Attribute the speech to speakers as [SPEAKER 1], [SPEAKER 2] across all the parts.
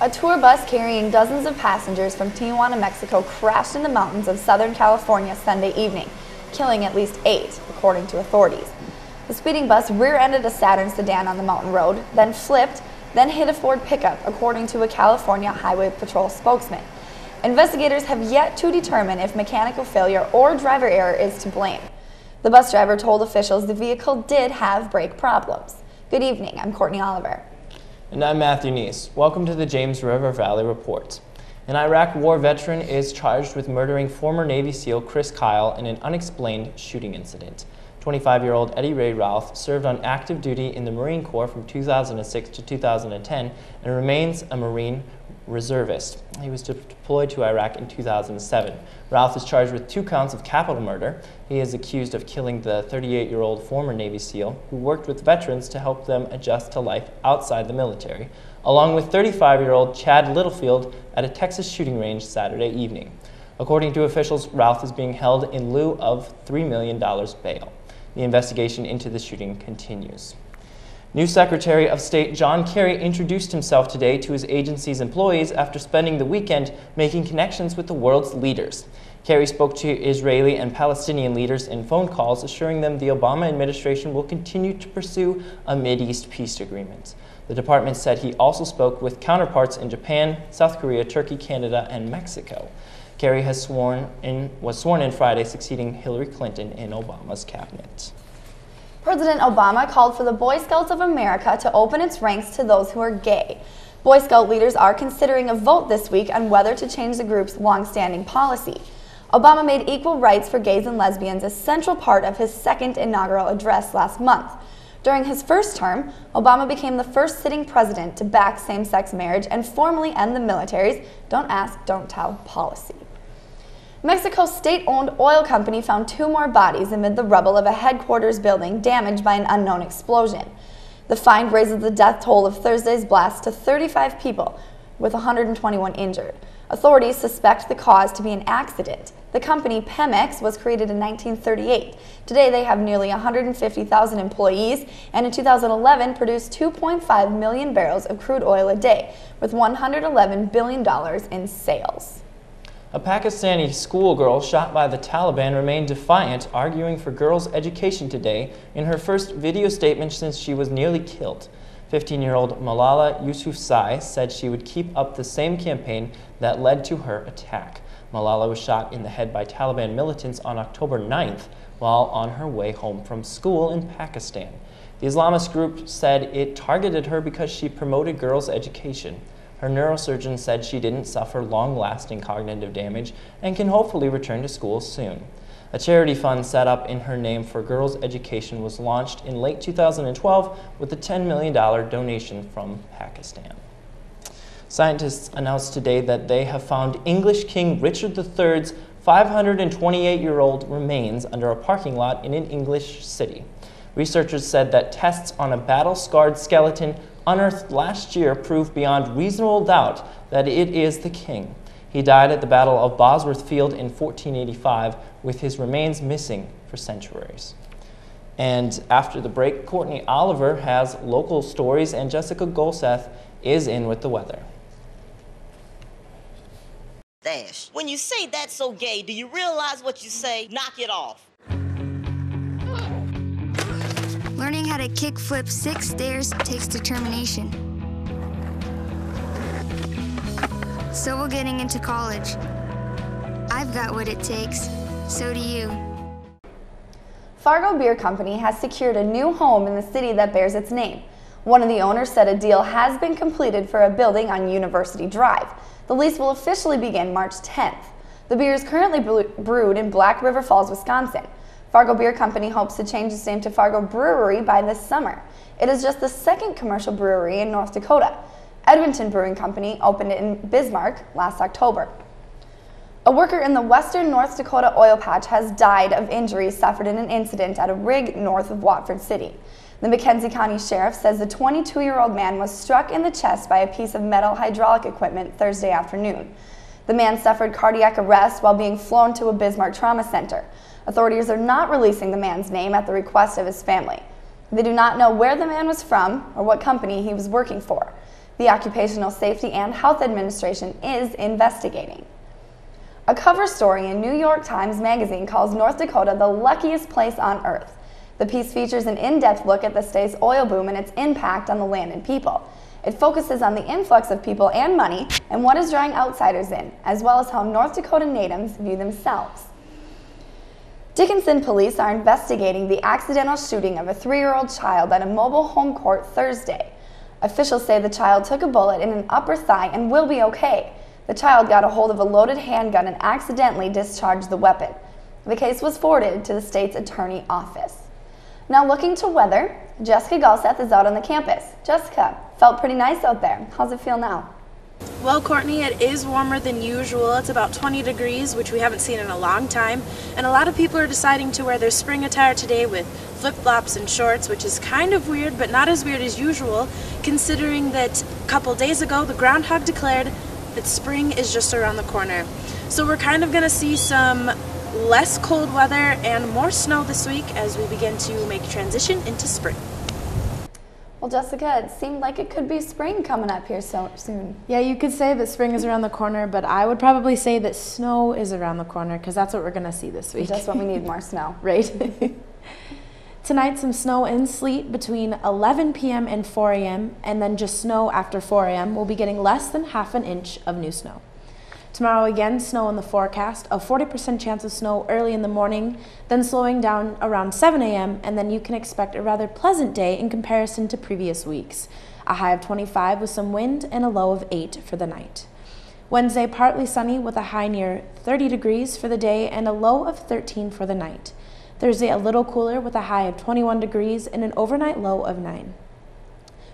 [SPEAKER 1] A tour bus carrying dozens of passengers from Tijuana, Mexico crashed in the mountains of Southern California Sunday evening, killing at least 8, according to authorities. The speeding bus rear-ended a Saturn sedan on the mountain road, then flipped, then hit a Ford pickup, according to a California Highway Patrol spokesman. Investigators have yet to determine if mechanical failure or driver error is to blame. The bus driver told officials the vehicle did have brake problems. Good evening, I'm Courtney Oliver.
[SPEAKER 2] And I'm Matthew Nies. Welcome to the James River Valley Report. An Iraq war veteran is charged with murdering former Navy SEAL Chris Kyle in an unexplained shooting incident. 25-year-old Eddie Ray Ralph served on active duty in the Marine Corps from 2006 to 2010 and remains a Marine reservist. He was deployed to Iraq in 2007. Ralph is charged with 2 counts of capital murder. He is accused of killing the 38-year-old former Navy SEAL who worked with veterans to help them adjust to life outside the military, along with 35-year-old Chad Littlefield at a Texas shooting range Saturday evening. According to officials, Ralph is being held in lieu of $3 million bail. The investigation into the shooting continues. New Secretary of State John Kerry introduced himself today to his agency's employees after spending the weekend making connections with the world's leaders. Kerry spoke to Israeli and Palestinian leaders in phone calls, assuring them the Obama administration will continue to pursue a Mideast peace agreement. The department said he also spoke with counterparts in Japan, South Korea, Turkey, Canada, and Mexico. Kerry was sworn in Friday, succeeding Hillary Clinton in Obama's cabinet.
[SPEAKER 1] President Obama called for the Boy Scouts of America to open its ranks to those who are gay. Boy Scout leaders are considering a vote this week on whether to change the group's long-standing policy. Obama made equal rights for gays and lesbians a central part of his second inaugural address last month. During his first term, Obama became the first sitting president to back same-sex marriage and formally end the military's "don't ask, don't tell" policy. Mexico's state-owned oil company found 2 more bodies amid the rubble of a headquarters building damaged by an unknown explosion. The find raises the death toll of Thursday's blast to 35 people, with 121 injured. Authorities suspect the cause to be an accident. The company, Pemex, was created in 1938. Today they have nearly 150,000 employees and in 2011 produced 2.5 million barrels of crude oil a day, with $111 billion in sales.
[SPEAKER 2] A Pakistani schoolgirl shot by the Taliban remained defiant, arguing for girls' education today in her first video statement since she was nearly killed. 15-year-old Malala Yousafzai said she would keep up the same campaign that led to her attack. Malala was shot in the head by Taliban militants on October 9th while on her way home from school in Pakistan. The Islamist group said it targeted her because she promoted girls' education. Her neurosurgeon said she didn't suffer long-lasting cognitive damage and can hopefully return to school soon. A charity fund set up in her name for girls' education was launched in late 2012 with a $10 million donation from Pakistan. Scientists announced today that they have found English King Richard III's 528-year-old remains under a parking lot in an English city. Researchers said that tests on a battle-scarred skeleton unearthed last year proved beyond reasonable doubt that it is the king. He died at the Battle of Bosworth Field in 1485, with his remains missing for centuries. And after the break, Courtney Oliver has local stories, and Jessica Gulseth is in with the weather.
[SPEAKER 3] Dash. When you say that's so gay, do you realize what you say? Knock it off.
[SPEAKER 4] Learning how to kickflip 6 stairs takes determination. So will getting into college. I've got what it takes. So do you.
[SPEAKER 1] Fargo Beer Company has secured a new home in the city that bears its name. One of the owners said a deal has been completed for a building on University Drive. The lease will officially begin March 10th. The beer is currently brewed in Black River Falls, Wisconsin. Fargo Beer Company hopes to change its name to Fargo Brewery by this summer. It is just the 2nd commercial brewery in North Dakota. Edmonton Brewing Company opened it in Bismarck last October. A worker in the western North Dakota oil patch has died of injuries suffered in an incident at a rig north of Watford City. The McKenzie County Sheriff says the 22-year-old man was struck in the chest by a piece of metal hydraulic equipment Thursday afternoon. The man suffered cardiac arrest while being flown to a Bismarck trauma center. Authorities are not releasing the man's name at the request of his family. They do not know where the man was from or what company he was working for. The Occupational Safety and Health Administration is investigating. A cover story in New York Times Magazine calls North Dakota the luckiest place on earth. The piece features an in-depth look at the state's oil boom and its impact on the land and people. It focuses on the influx of people and money and what is drawing outsiders in, as well as how North Dakota natives view themselves. Dickinson police are investigating the accidental shooting of a 3-year-old child at a mobile home court Thursday. Officials say the child took a bullet in an upper thigh and will be okay. The child got a hold of a loaded handgun and accidentally discharged the weapon. The case was forwarded to the state's attorney office. Now looking to weather, Jessica Gulseth is out on the campus. Jessica, felt pretty nice out there. How's it feel now?
[SPEAKER 5] Well, Courtney, it is warmer than usual. It's about 20 degrees, which we haven't seen in a long time. And a lot of people are deciding to wear their spring attire today with flip-flops and shorts, which is kind of weird, but not as weird as usual, considering that a couple days ago, the groundhog declared that spring is just around the corner. So we're kind of going to see some less cold weather and more snow this week as we begin to make transition into spring.
[SPEAKER 1] Well, Jessica, it seemed like it could be spring coming up here so soon.
[SPEAKER 6] Yeah, you could say that spring is around the corner, but I would probably say that snow is around the corner because that's what we're going to see this week.
[SPEAKER 1] Just when we need more snow.
[SPEAKER 6] Right. Tonight, some snow and sleet between 11 p.m. and 4 a.m., and then just snow after 4 a.m. We'll be getting less than half an inch of new snow. Tomorrow again, snow in the forecast, a 40% chance of snow early in the morning, then slowing down around 7 a.m., and then you can expect a rather pleasant day in comparison to previous weeks. A high of 25 with some wind and a low of 8 for the night. Wednesday, partly sunny with a high near 30 degrees for the day and a low of 13 for the night. Thursday, a little cooler with a high of 21 degrees and an overnight low of 9.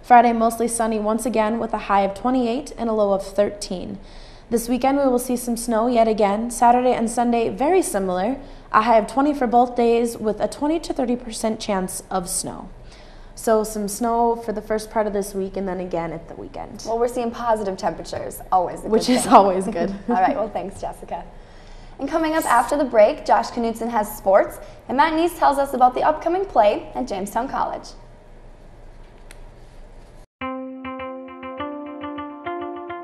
[SPEAKER 6] Friday, mostly sunny once again with a high of 28 and a low of 13. This weekend, we will see some snow yet again. Saturday and Sunday, very similar. A high of 20 for both days with a 20 to 30% chance of snow. So some snow for the first part of this week and then again at the weekend.
[SPEAKER 1] Well, we're seeing positive temperatures, always a good
[SPEAKER 6] Which is
[SPEAKER 1] thing.
[SPEAKER 6] always good.
[SPEAKER 1] All right, well, thanks, Jessica. And coming up after the break, Josh Knutson has sports, and Matt Nies tells us about the upcoming play at Jamestown College.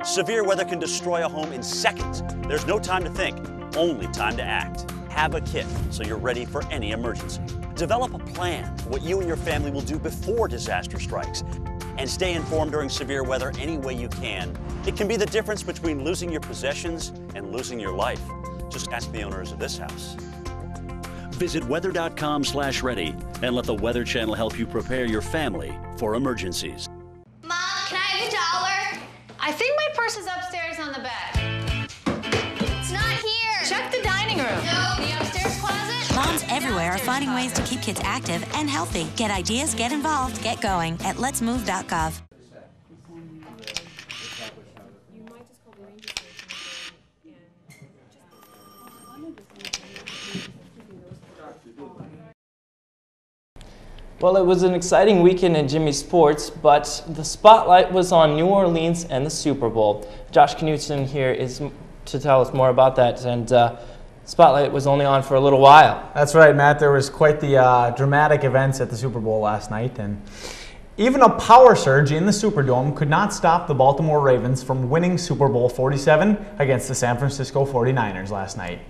[SPEAKER 7] Severe weather can destroy a home in seconds. There's no time to think, only time to act. Have a kit so you're ready for any emergency. Develop a plan for what you and your family will do before disaster strikes. And stay informed during severe weather any way you can. It can be the difference between losing your possessions and losing your life. Just ask the owners of this house. Visit weather.com/ready and let the Weather Channel help you prepare your family for emergencies.
[SPEAKER 8] Mom, can I have $1? I think my purse is upstairs on the bed. It's not here. Check the dining room. No, the upstairs closet.
[SPEAKER 9] Moms everywhere are finding ways to keep kids active and healthy. Get ideas, get involved, get going at letsmove.gov.
[SPEAKER 2] Well, it was an exciting weekend in Jimmy Sports, but the spotlight was on New Orleans and the Super Bowl. Josh Knutson here is to tell us more about that, and spotlight was only on for a little while.
[SPEAKER 10] That's right, Matt. There was quite the dramatic events at the Super Bowl last night, and even a power surge in the Superdome could not stop the Baltimore Ravens from winning Super Bowl 47 against the San Francisco 49ers last night.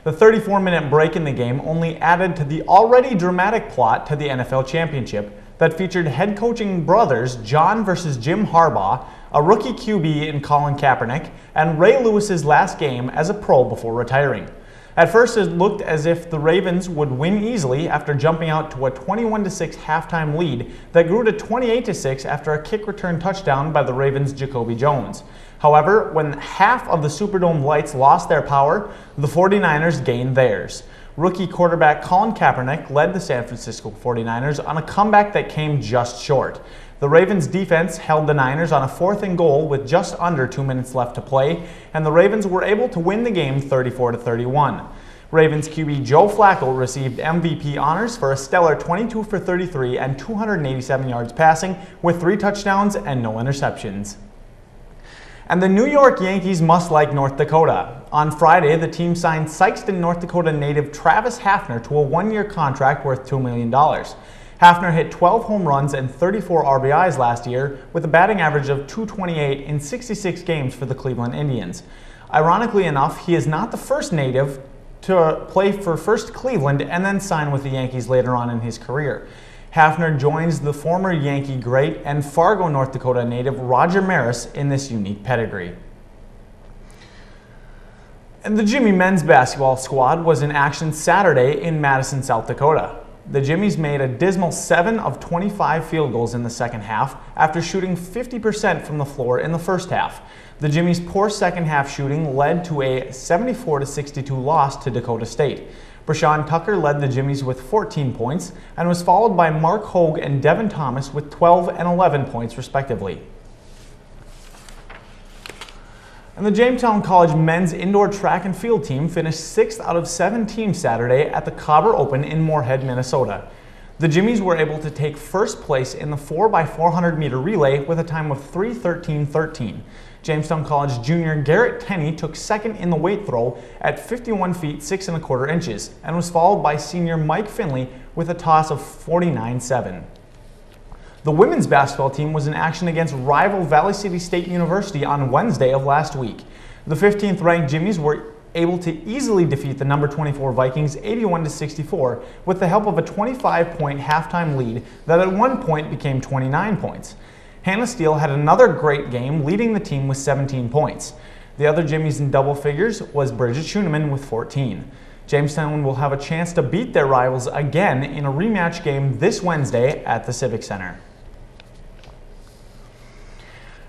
[SPEAKER 10] The 34-minute break in the game only added to the already dramatic plot to the NFL championship that featured head coaching brothers John versus Jim Harbaugh, a rookie QB in Colin Kaepernick, and Ray Lewis's last game as a pro before retiring. At first, it looked as if the Ravens would win easily after jumping out to a 21-6 halftime lead that grew to 28-6 after a kick return touchdown by the Ravens' Jacoby Jones. However, when half of the Superdome lights lost their power, the 49ers gained theirs. Rookie quarterback Colin Kaepernick led the San Francisco 49ers on a comeback that came just short. The Ravens' defense held the Niners on a 4th and goal with just under 2 minutes left to play, and the Ravens were able to win the game 34-31. Ravens QB Joe Flacco received MVP honors for a stellar 22 for 33 and 287 yards passing with 3 touchdowns and no interceptions. And the New York Yankees must like North Dakota. On Friday, the team signed Sikeston, North Dakota native Travis Hafner to a 1-year contract worth $2 million. Hafner hit 12 home runs and 34 RBIs last year with a batting average of .228 in 66 games for the Cleveland Indians. Ironically enough, he is not the first native to play for first Cleveland and then sign with the Yankees later on in his career. Hafner joins the former Yankee great and Fargo, North Dakota native Roger Maris in this unique pedigree. And the Jimmy men's basketball squad was in action Saturday in Madison, South Dakota. The Jimmies made a dismal 7 of 25 field goals in the second half after shooting 50% from the floor in the first half. The Jimmies' poor second half shooting led to a 74-62 loss to Dakota State. Brashawn Tucker led the Jimmies with 14 points and was followed by Mark Hogue and Devin Thomas with 12 and 11 points respectively. And the Jamestown College men's indoor track and field team finished 6th out of 7 teams Saturday at the Cobber Open in Moorhead, Minnesota. The Jimmies were able to take first place in the 4x400 meter relay with a time of 3:13.13. Jamestown College junior Garrett Tenney took second in the weight throw at 51 feet 6 1/4 inches and was followed by senior Mike Finley with a toss of 49.7. The women's basketball team was in action against rival Valley City State University on Wednesday of last week. The 15th ranked Jimmies were able to easily defeat the number 24 Vikings 81-64 with the help of a 25-point halftime lead that at one point became 29 points. Hannah Steele had another great game, leading the team with 17 points. The other Jimmies in double figures was Bridget Schoeneman with 14. Jamestown will have a chance to beat their rivals again in a rematch game this Wednesday at the Civic Center.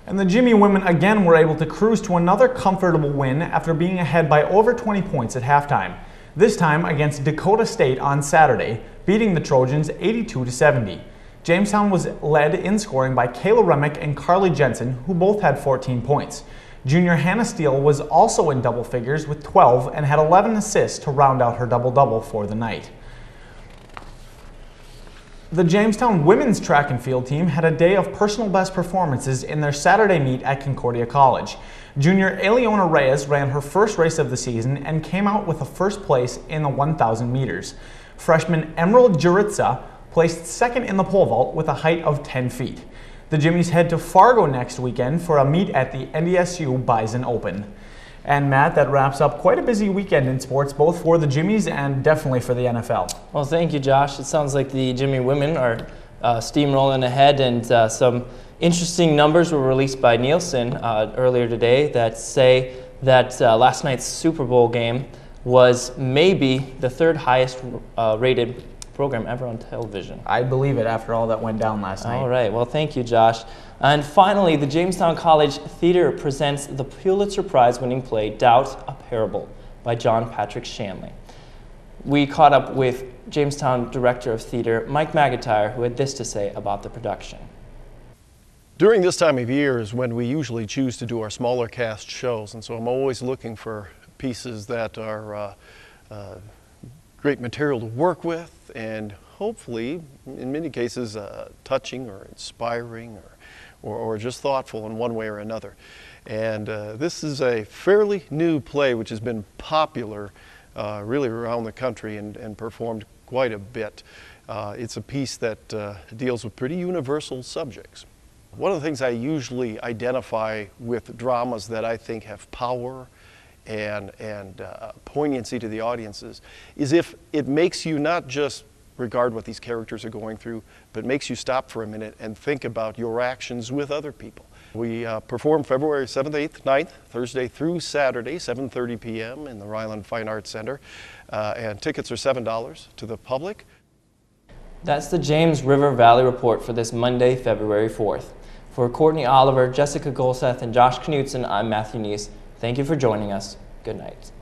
[SPEAKER 10] And the Jimmy women again were able to cruise to another comfortable win after being ahead by over 20 points at halftime. This time against Dakota State on Saturday, beating the Trojans 82-70. Jamestown was led in scoring by Kayla Remick and Carly Jensen, who both had 14 points. Junior Hannah Steele was also in double figures with 12 and had 11 assists to round out her double-double for the night. The Jamestown women's track and field team had a day of personal best performances in their Saturday meet at Concordia College. Junior Eliona Reyes ran her first race of the season and came out with a first place in the 1,000 meters. Freshman Emerald Juritza placed second in the pole vault with a height of 10 feet. The Jimmies head to Fargo next weekend for a meet at the NDSU Bison Open. And Matt, that wraps up quite a busy weekend in sports, both for the Jimmies and definitely for the NFL.
[SPEAKER 2] Well, thank you, Josh. It sounds like the Jimmy women are steamrolling ahead, and some interesting numbers were released by Nielsen earlier today that say that last night's Super Bowl game was maybe the third highest rated program ever on television.
[SPEAKER 10] I believe it after all that went down last night.
[SPEAKER 2] All right. Well, thank you, Josh. And finally, the Jamestown College Theater presents the Pulitzer Prize-winning play Doubt, a Parable by John Patrick Shanley. We caught up with Jamestown Director of Theater, Mike McIntyre, who had this to say about the production.
[SPEAKER 11] During this time of year is when we usually choose to do our smaller cast shows, and so I'm always looking for pieces that are great material to work with and hopefully, in many cases, touching or inspiring or just thoughtful in one way or another. And this is a fairly new play which has been popular really around the country and performed quite a bit. It's a piece that deals with pretty universal subjects. One of the things I usually identify with dramas that I think have power and poignancy to the audiences is if it makes you not just regard what these characters are going through, but makes you stop for a minute and think about your actions with other people. We perform February 7th, 8th, 9th, Thursday through Saturday, 7:30 p.m. in the Ryland Fine Arts Center, and tickets are $7 to the public.
[SPEAKER 2] That's the James River Valley Report for this Monday, February 4th. For Courtney Oliver, Jessica Gulseth, and Josh Knutson, I'm Matthew Nies. Thank you for joining us. Good night.